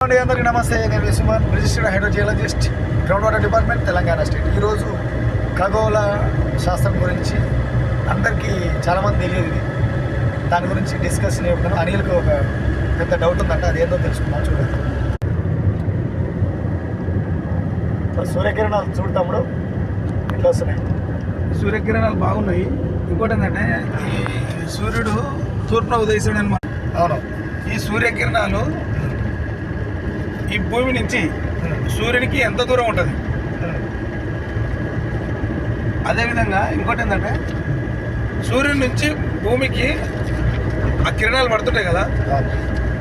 అందరికీ నమస్తే. నేను Suman, registered hydrogeologist, ground water department, Telangana state. ఈరోజు ఖగోళ శాస్త్రం గురించి అందరికీ చాలామంది తెలియదు. ఇది దాని గురించి డిస్కస్ చేయడం అనిల్కి ఒక పెద్ద డౌట్ ఉందంట. అదేందో తెలుసుకున్నాం. చూడండి, సూర్యకిరణాలు చూడు తమ్ముడు ఇట్లా వస్తున్నాయి. సూర్యకిరణాలు బాగున్నాయి. ఇంకోటి ఏంటంటే ఈ సూర్యుడు తూర్పున ఉదయిస్తాడు అనమాట. అవును. ఈ సూర్యకిరణాలు ఈ భూమి నుంచి సూర్యునికి ఎంత దూరం ఉంటుంది. అదేవిధంగా ఇంకోటి ఏంటంటే సూర్యుడి నుంచి భూమికి ఆ కిరణాలు పడుతుంటాయి కదా,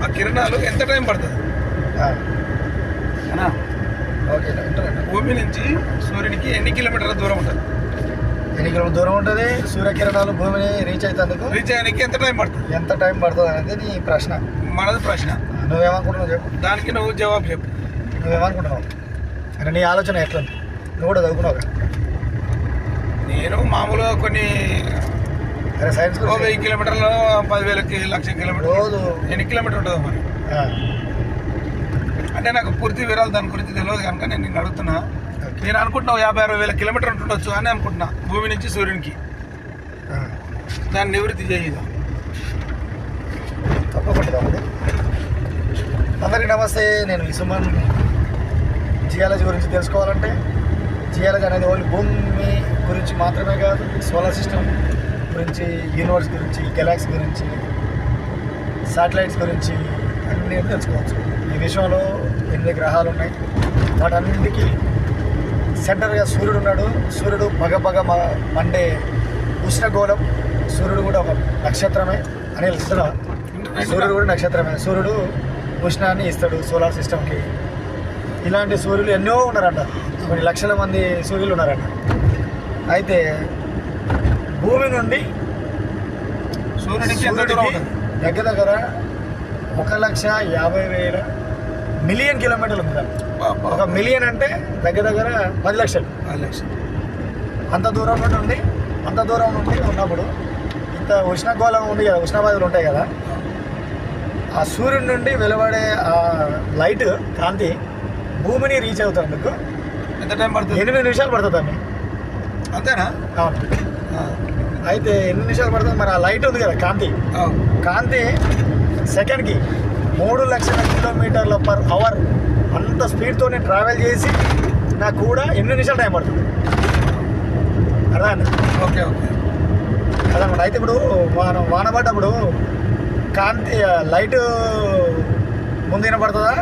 ఆ కిరణాలు ఎంత టైం పడుతుంది అనా? ఓకే, భూమి నుంచి సూర్యునికి ఎన్ని కిలోమీటర్ల దూరం ఉంటుంది? ఎన్ని కిలోమీటర్ దూరం ఉంటుంది సూర్యకిరణాలు భూమిని రీచ్ అవుతుందుకు? రీచ్ అయ్యానికి ఎంత టైం పడుతుంది? ఎంత టైం పడుతుంది అనేది నీ ప్రశ్న. మనది ప్రశ్న. నువ్వేమనుకుంటున్నావు చెప్పు. దానికి నువ్వు జవాబు చెప్పు. నువ్వేమనుకుంటున్నావు అంటే నీ ఆలోచన ఎట్లుంది? నువ్వు కూడా చదువుకున్నావు కదా. నేను మామూలుగా కొన్ని అరే సైన్స్ 1000 కిలోమీటర్లు 10,000 లక్ష కిలోమీటర్లు రోజు ఎన్ని కిలోమీటర్ ఉంటుందో మరి. అంటే నాకు పూర్తి వివరాలు దాని గురించి తెలియదు కనుక నేను నిన్ను అడుగుతున్నా. నేను అనుకుంటున్నావు 50,000-60,000 కిలోమీటర్లు ఉంటుండొచ్చు అని అనుకుంటున్నా భూమి నుంచి సూర్యునికి. దాన్ని నివృత్తి చేయదు. తప్పకుండా. అందరికీ నమస్తే. నేను సుమన్. జియాలజీ గురించి తెలుసుకోవాలంటే జియాలజీ అనేది ఓన్లీ భూమి గురించి మాత్రమే కాదు, సోలార్ సిస్టమ్ గురించి, యూనివర్స్ గురించి, గెలాక్సీ గురించి, శాటిలైట్స్ గురించి అన్నీ తెలుసుకోవచ్చు. ఈ విశ్వంలో 8 గ్రహాలు ఉన్నాయి. వాటన్నింటికి సెంటర్గా సూర్యుడు ఉన్నాడు. సూర్యుడు పగ మండే ఉష్ణగోళం. సూర్యుడు కూడా ఒక నక్షత్రమే అని తెలుస్తున్నా. సూర్యుడు కూడా నక్షత్రమే. సూర్యుడు ఉష్ణాన్ని ఇస్తాడు సోలార్ సిస్టమ్కి. ఇలాంటి సూర్యులు ఎన్నో ఉన్నారంట. కొన్ని లక్షల మంది సూర్యులు ఉన్నారంట. అయితే భూమి నుండి సూర్యుడికి దగ్గర 1,50,000 మిలియన్ కిలోమీటర్లు ఉంది. 1 మిలియన్ అంటే దగ్గర 10 లక్షలు. అంత దూరం నుండి ఉన్నప్పుడు ఇంత ఉష్ణగోళం ఉంది కదా, ఉష్ణవాయువులు ఉంటాయి కదా, ఆ సూర్యుడి నుండి వెలువడే ఆ లైట్ కాంతి భూమిని రీచ్ అవుతాందుకు ఎంత టైం పడుతుంది? 8 నిమిషాలు పడుతుంది అండి. అంతేనా? అవును. అయితే 8 నిమిషాలు పడుతుంది. మరి ఆ లైట్ ఉంది కదా, కాంతి సెకండ్కి 3 లక్షల కిలోమీటర్ల పర్ అవర్ అంత స్పీడ్తోనే ట్రావెల్ చేసి నాకు కూడా 8 నిమిషాలు టైం పడుతుంది. అర్థం? ఓకే. అదనమాట. అయితే ఇప్పుడు వాన పడ్డప్పుడు కాంతి లైట్ ముందు వినపడుతుందా?